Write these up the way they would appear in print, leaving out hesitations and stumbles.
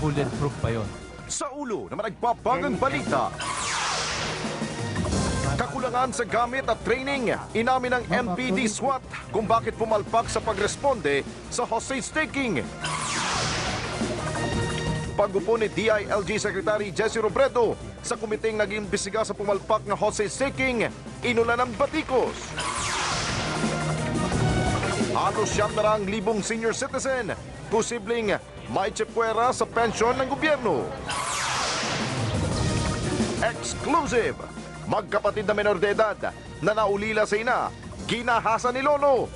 bulletproof pa yon. Sa ulo na nagpapagang balita. Kakulangan sa gamit at training, inamin ng MPD SWAT kung bakit pumalpak sa pagresponde sa hostage-taking. Pag-upo ni DILG Secretary Jesse Robredo sa komiteng nag-iimbestiga sa pumalpak na hostage-taking, inulan ng batikos. Halos 700,000 senior citizen, posibleng may tsipwera sa pensyon ng gobyerno. Exclusive! Magkapatid na menor de edad na naulila sa ina, ginahasa ni Lolo.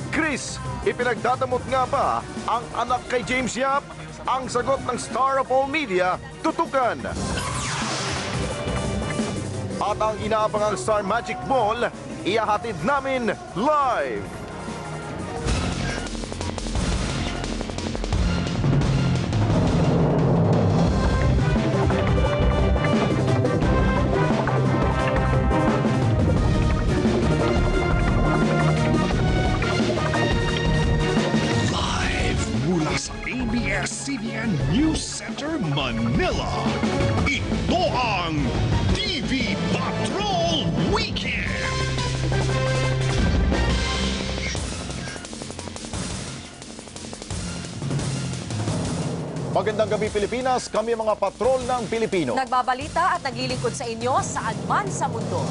Chris, ipinagdadamot nga ba ang anak kay James Yap? Ang sagot ng Star of All Media, tutukan. At ang inaabangang Star Magic Ball, ihahatid namin live. ABS-CBN News Center, Manila. Ito ang TV Patrol Weekend! Magandang gabi Pilipinas, kami mga patrol ng Pilipino. Nagbabalita at naglilingkod sa inyo saan man sa mundo.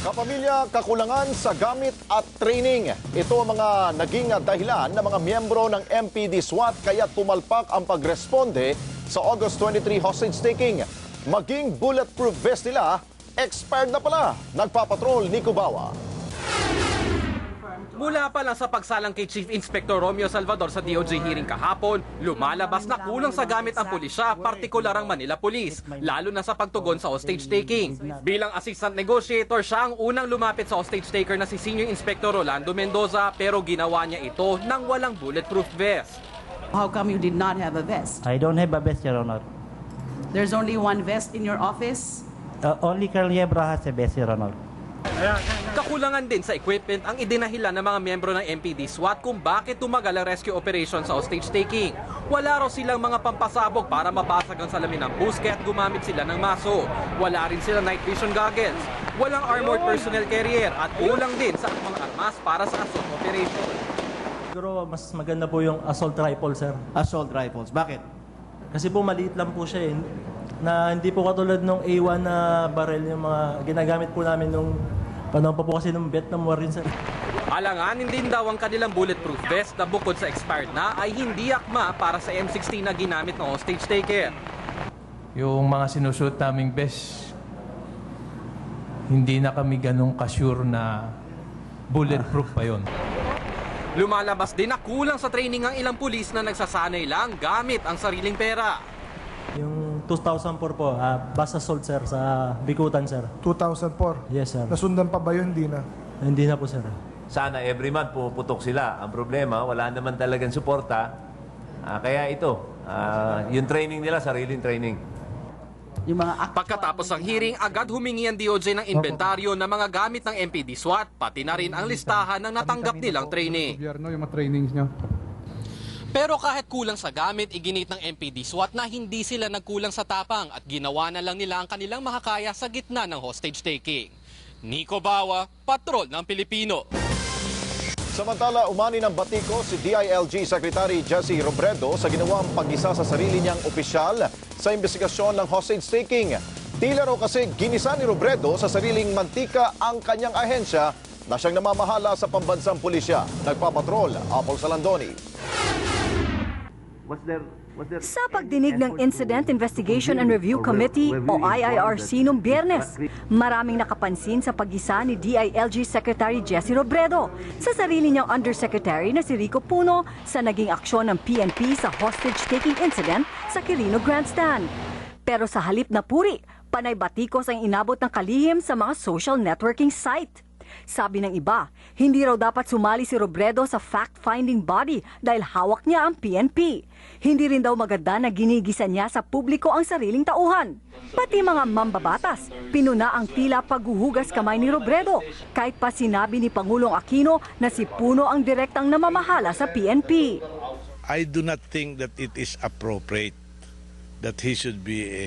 Kapamilya, kakulangan sa gamit at training. Ito ang mga naging dahilan ng mga miyembro ng MPD SWAT kaya pumalpak ang pagresponde sa August 23 hostage-taking. Maging bulletproof vest nila, expired na pala. Nagpapatrol Nico Bawa. Mula pa lang sa pagsalang kay Chief Inspector Romeo Salvador sa DOJ hearing kahapon, lumalabas na kulang sa gamit ang pulisya, partikular ang Manila Police, lalo na sa pagtugon sa hostage-taking. Bilang assistant negotiator, siya ang unang lumapit sa hostage-taker na si Senior Inspector Rolando Mendoza, pero ginawa niya ito nang walang bulletproof vest. How come you did not have a vest? I don't have a vest, Your Honor. There's only one vest in your office? Only Colonel Yebra has a vest, Your Honor. Kakulangan din sa equipment ang idinahilan ng mga miyembro ng MPD SWAT kung bakit tumagal ang rescue operation sa hostage-taking. Wala raw silang mga pampasabog para mabasag ang salamin ng bus kaya't gumamit sila ng maso. Wala rin silang night vision goggles. Walang armored personnel carrier at kulang din sa mga armas para sa assault operation. Siguro mas maganda po yung assault rifle, sir. Assault rifles. Bakit? Kasi po maliit lang po siya na hindi po katulad nung A1 na barrel yung mga ginagamit po namin nung panahon pa po kasi nung Vietnam War rin, sir. Alanganin din daw ang kanilang bulletproof vest na bukod sa expired na ay hindi akma para sa M16 na ginamit ng hostage taker. Yung mga sinushoot naming best, hindi na kami ganong kasure na bulletproof pa yon. Lumalabas din na kulang sa training ang ilang pulis na nagsasanay lang gamit ang sariling pera. Yung 2004 po, bus assault, sir, sa Bikutan, sir. 2004? Yes, sir. Nasundan pa ba yun? Hindi na? Hindi na po, sir. Sana every month puputok sila. Ang problema, wala naman talagang suporta. Kaya ito, yung training nila, sariling training. Pagkatapos ng hearing, agad humingi ang DOJ ng inventaryo ng mga gamit ng MPD SWAT, pati na rin ang listahan ng natanggap nilang training. Gobyerno, yung mga trainings nyo. Pero kahit kulang sa gamit, iginit ng MPD SWAT na hindi sila nagkulang sa tapang at ginawa na lang nila ang kanilang makakaya sa gitna ng hostage-taking. Nico Bawa, Patrol ng Pilipino. Samantala, umani ng batiko si DILG Secretary Jesse Robredo sa ginawang pag-isa sa sarili niyang opisyal sa investigasyon ng hostage-taking. Tila raw kasi ginisa ni Robredo sa sariling mantika ang kanyang ahensya na siyang namamahala sa pambansang pulisya. Nagpapatrol, Apol Salandoni. Sa pagdinig ng Incident Investigation and Review Committee o IIRC noong Biyernes, maraming nakapansin sa pag-isa ni DILG Secretary Jesse Robredo sa sarili niyang Undersecretary na si Rico Puno sa naging aksyon ng PNP sa hostage-taking incident sa Quirino Grandstand. Pero sa halip na puri, panay batikos ang inabot ng kalihim sa mga social networking site. Sabi ng iba, hindi raw dapat sumali si Robredo sa fact-finding body dahil hawak niya ang PNP. Hindi rin daw maganda na ginigisa niya sa publiko ang sariling tauhan. Pati mga mambabatas, pinuna ang tila paghuhugas kamay ni Robredo kahit pa sinabi ni Pangulong Aquino na si Puno ang direktang namamahala sa PNP. I do not think that it is appropriate that he should be a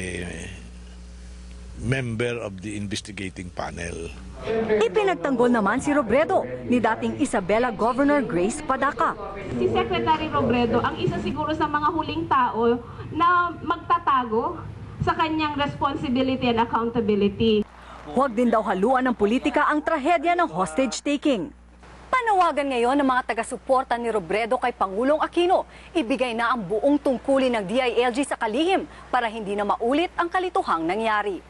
member of the investigating panel. Ipinagtanggol naman si Robredo ni dating Isabela Governor Grace Padaka. Si Secretary Robredo ang isa siguro sa mga huling tao na magtatago sa kanyang responsibility and accountability. Huwag din daw haluan ng politika ang trahedya ng hostage-taking. Panawagan ngayon ng mga taga-suporta ni Robredo kay Pangulong Aquino, ibigay na ang buong tungkulin ng DILG sa kalihim para hindi na maulit ang kalituhang nangyari.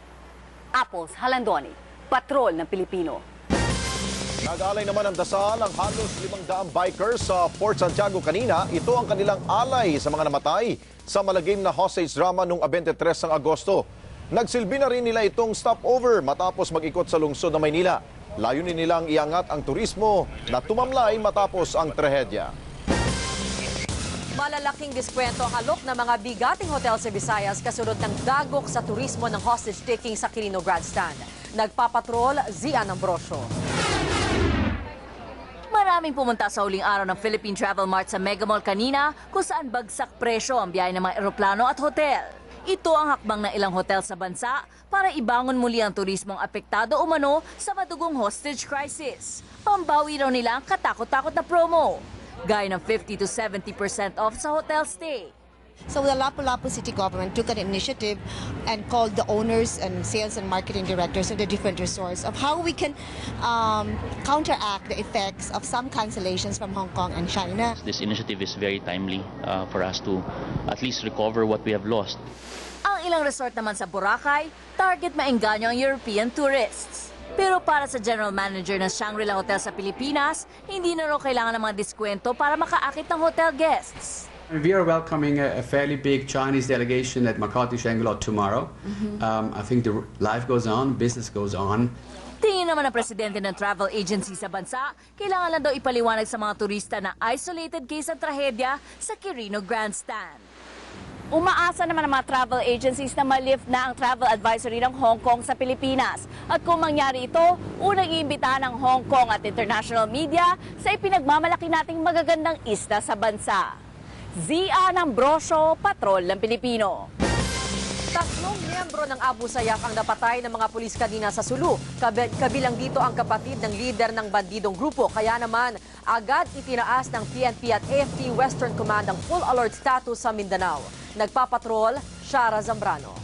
Apples Halandoni, Patrol ng Pilipino. Nag-alay naman ng dasal ang halos 500 bikers sa Fort Santiago kanina. Ito ang kanilang alay sa mga namatay sa malagim na hostage drama noong 23 ng Agosto. Nagsilbi na rin nila itong stopover matapos mag-ikot sa lungsod ng Maynila. Layunin nilang iangat ang turismo na tumamlay matapos ang trahedya. Malalaking diskwento ang alok ng mga bigating hotel sa Visayas kasunod ng dagok sa turismo ng hostage-taking sa Quirino Grandstand. Nagpapatrol, Zian Ambrosio. Maraming pumunta sa huling araw ng Philippine Travel Mart sa Mega Mall kanina kung saan bagsak presyo ang biyahe ng mga eroplano at hotel. Ito ang hakbang ng ilang hotel sa bansa para ibangon muli ang turismong apektado umano sa madugong hostage crisis. Pambawi raw nila ang katakot-takot na promo, gaya ng 50 to 70% off sa hotel stay. So the Lapu-Lapu City Government took an initiative and called the owners and sales and marketing directors of the different resorts of how we can counteract the effects of some cancellations from Hong Kong and China. This initiative is very timely for us to at least recover what we have lost. Ang ilang resort naman sa Boracay, target maengganyo ang European tourists. Pero para sa General Manager ng Shangri-La Hotel sa Pilipinas, hindi na raw kailangan ng mga diskwento para makaakit ng hotel guests. We are welcoming a fairly big Chinese delegation at Makati Shangri-La tomorrow. I think the life goes on, business goes on. Tingin naman ng presidente ng travel agency sa bansa, kailangan lang daw ipaliwanag sa mga turista na isolated case ang trahedya sa Quirino Grandstand. Umaasa naman ang mga travel agencies na ma-lift na ang travel advisory ng Hong Kong sa Pilipinas. At kung mangyari ito, unang iimbitahan ng Hong Kong at international media sa ipinagmamalaki nating magagandang isla sa bansa. Zian Ambrosio, Patrol ng Pilipino. 3 miyembro ng Abu Sayyaf ang napatay ng mga pulis kanina sa Sulu. Kabilang dito ang kapatid ng leader ng bandidong grupo. Kaya naman, agad itinaas ng PNP at AFP Western Command ang full alert status sa Mindanao. Nagpapatrol, Shara Zambrano.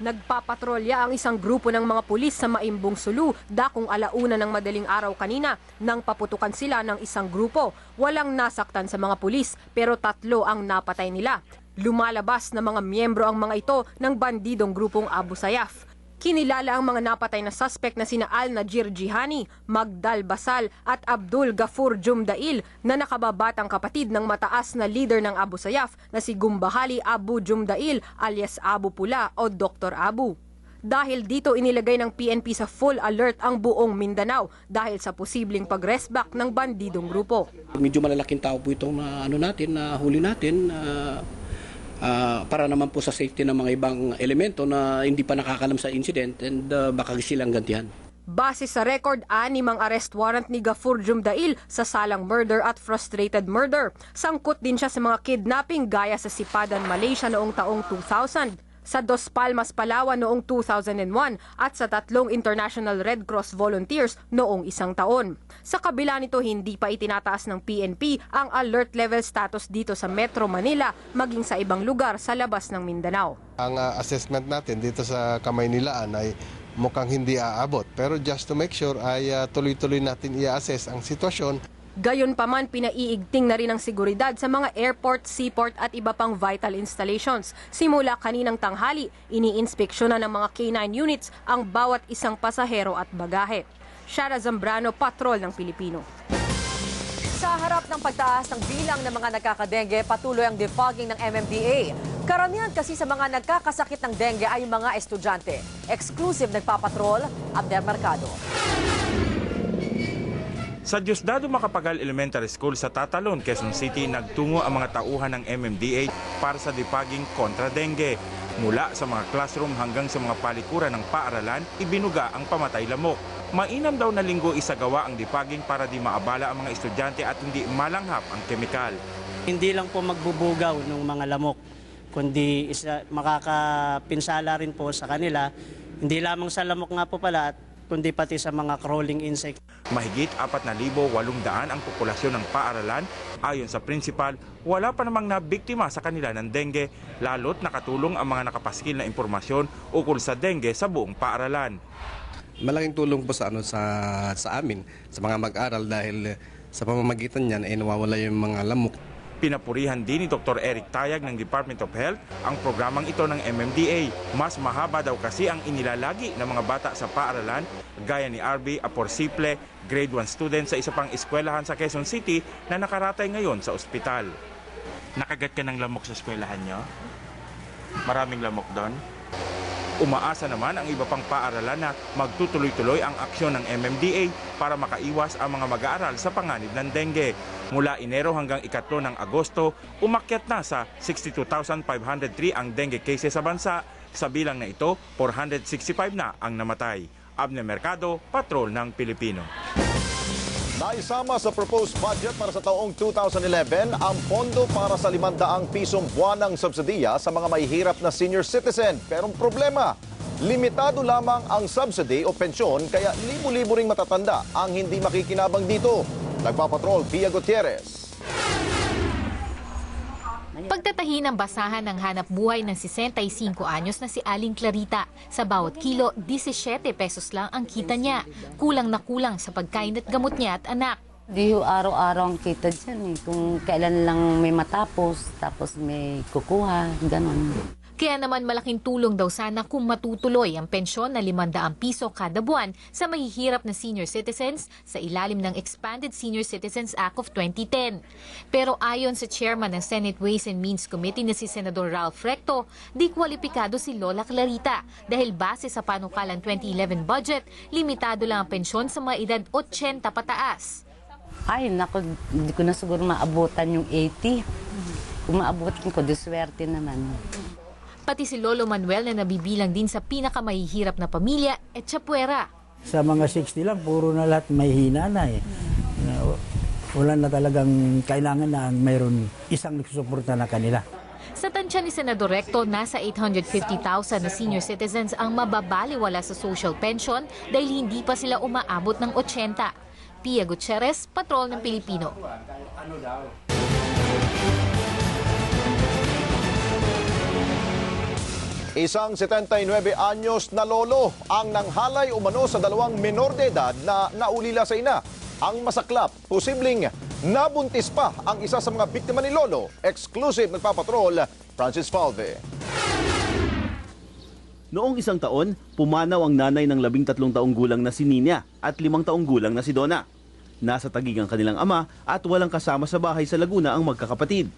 Nagpapatrolya ang isang grupo ng mga pulis sa Maimbong Sulu, dakong 1:00 ng madaling araw kanina nang paputukan sila ng isang grupo. Walang nasaktan sa mga pulis pero 3 ang napatay nila. Lumalabas na mga miyembro ang mga ito ng bandidong grupong Abu Sayyaf. Kinilala ang mga napatay na suspect na sina Al-Najir Jihani, Magdal Basal at Abdul Gafur Jumdail na nakababatang kapatid ng mataas na leader ng Abu Sayyaf na si Gumbahali Abu Jumdail alias Abu Pula o Dr. Abu. Dahil dito inilagay ng PNP sa full alert ang buong Mindanao dahil sa posibleng pag-resback ng bandidong grupo. Medyo malalaking tao po itong na huli natin. Para naman po sa safety ng mga ibang elemento na hindi pa nakakalam sa incident and baka silang gantihan. Base sa record, 6 ang arrest warrant ni Gafur Jumdail sa salang murder at frustrated murder. Sangkot din siya sa mga kidnapping gaya sa Sipadan, Malaysia noong taong 2000. Sa Dos Palmas, Palawan noong 2001 at sa 3 International Red Cross volunteers noong 1 taon. Sa kabila nito, hindi pa itinataas ng PNP ang alert level status dito sa Metro Manila maging sa ibang lugar sa labas ng Mindanao. Ang assessment natin dito sa Kamaynilaan ay mukhang hindi aabot. Pero just to make sure ay tuloy-tuloy natin i-assess ang sitwasyon. Gayunpaman, pinaiigting na rin ang seguridad sa mga airport, seaport at iba pang vital installations. Simula kaninang tanghali, iniinspeksyonan ng mga K9 units ang bawat isang pasahero at bagahe. Shara Zambrano, Patrol ng Pilipino. Sa harap ng pagtaas ng bilang ng mga nagkakadengue, patuloy ang defogging ng MMDA. Karamihan kasi sa mga nagkakasakit ng dengue ay mga estudyante. Exclusive nagpapatrol, Abner Mercado. Sa Diosdado Macapagal Elementary School sa Tatalon, Quezon City, nagtungo ang mga tauhan ng MMDA para sa defogging kontra dengue. Mula sa mga classroom hanggang sa mga palikuran ng paaralan, ibinuga ang pamatay lamok. Mainam daw na linggo isagawa ang defogging para di maabala ang mga estudyante at hindi malanghap ang kemikal. Hindi lang po magbubugaw ng mga lamok, kundi makakapinsala rin po sa kanila. Hindi lamang sa lamok nga po pala, kundi pati sa mga crawling insects. Mahigit 4,800 ang populasyon ng paaralan. Ayon sa principal, wala pa namang nabiktima sa kanila ng dengue, lalo't nakatulong ang mga nakapaskil na impormasyon ukol sa dengue sa buong paaralan. Malaking tulong po sa amin, sa mga mag-aral dahil sa pamamagitan niyan ay nawawala yung mga lamok. Pinapurihan din ni Dr. Eric Tayag ng Department of Health ang programang ito ng MMDA. Mas mahaba daw kasi ang inilalagi ng mga bata sa paaralan, gaya ni RB Aporsiple, grade 1 student sa isa pang eskwelahan sa Quezon City na nakaratay ngayon sa ospital. Nakagat ka ng lamok sa eskwelahan nyo? Maraming lamok doon? Umaasa naman ang iba pang paaralan na magtutuloy-tuloy ang aksyon ng MMDA para makaiwas ang mga mag-aaral sa panganib ng dengue. Mula Enero hanggang 3 ng Agosto, umakyat na sa 62,503 ang dengue cases sa bansa. Sa bilang na ito, 465 na ang namatay. Abner Mercado, Patrol ng Pilipino. Naisama sa proposed budget para sa taong 2011 ang pondo para sa 500 pisong buwanang subsidiya sa mga mahihirap na senior citizen. Pero ang problema, limitado lamang ang subsidy o pensyon kaya libo-libo ring matatanda ang hindi makikinabang dito. Nagpapatrol, Pia Gutierrez. Pagtatahi ng basahan ng hanap buhay ng 65 anyos na si Aling Clarita. Sa bawat kilo, 17 pesos lang ang kita niya. Kulang na kulang sa pagkain at gamot niya at anak. Di araw-araw ang kita dyan eh. Kung kailan lang may matapos, tapos may kukuha, ganon. Kaya naman malaking tulong daw sana kung matutuloy ang pensyon na 500 piso kada buwan sa mahihirap na senior citizens sa ilalim ng Expanded Senior Citizens Act of 2010. Pero ayon sa chairman ng Senate Ways and Means Committee na si Senador Ralph Recto, di kwalipikado si Lola Clarita dahil base sa panukalang 2011 budget, limitado lang ang pensyon sa mga edad 80 pataas. Ay, naku, hindi ko na siguro maabutan yung 80. Kung maabutin ko, diswerte naman. Pati si Lolo Manuel na nabibilang din sa pinakamahihirap na pamilya at tsapuera. Sa mga 60 lang, puro na lahat may hina na eh. Wala na talagang kailangan na mayroon isang nagsusuporta na kanila. Sa tansya ni Senador Recto, nasa 850,000 na senior citizens ang mababaliwala sa social pension dahil hindi pa sila umaabot ng 80. Pia Gutierrez, Patrol ng Pilipino. Isang 79 anyos na lolo ang nanghalay umano sa 2 menor de edad na naulila sa ina. Ang masaklap, posibleng nabuntis pa ang isa sa mga biktima ni lolo. Exclusive nagpapatrol, Francis Falve. Noong isang taon, pumanaw ang nanay ng 13 taong gulang na si Nina at 5 taong gulang na si Donna. Nasa Taguig ang kanilang ama at walang kasama sa bahay sa Laguna ang magkakapatid.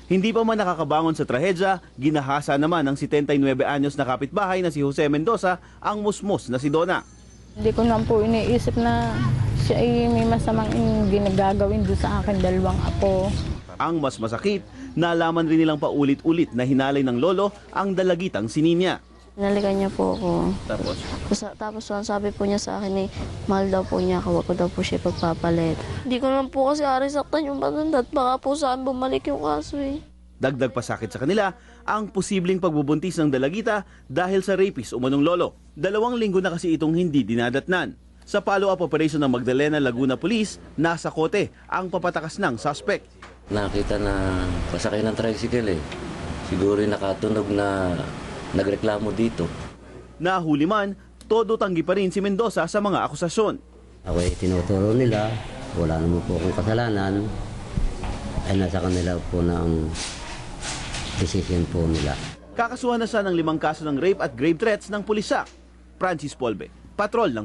Hindi pa man nakakabangon sa trahedya, ginahasa naman ng 79 anyos na kapitbahay na si Jose Mendoza ang musmos na si Donna. Hindi ko naman po iniisip na siya ay may masamang ginagagawin doon sa akin 2 apo. Ang mas masakit, nalaman rin nilang paulit-ulit na hinalay ng lolo ang dalagitang si Nina. Nalikan niya po ako. Tapos sabi po niya sa akin mahal daw po niya ako, wag ko daw po siya pagpapalit. Hindi ko naman po kasi saktan yung matanda at baka po saan bumalik yung kaso eh. Dagdag pa sakit sa kanila ang posibleng pagbubuntis ng dalagita dahil sa rapist umanong lolo. 2 linggo na kasi itong hindi dinadatnan. Sa follow-up operation ng Magdalena Laguna Police, nasa kote ang papatakas ng suspect. Nakita na pasakay ng tricycle eh. Siguro nakatunog na nagreklamo dito. Nahuli man, todo tanggi pa rin si Mendoza sa mga akusasyon. Ako ay tinuturo nila, wala naman po akong kasalanan, ay nasa kanila po na ang decision po nila. Kakasuhan na siya ng 5 kaso ng rape at grave threats ng pulisa. Francis Polbe, Patrol ng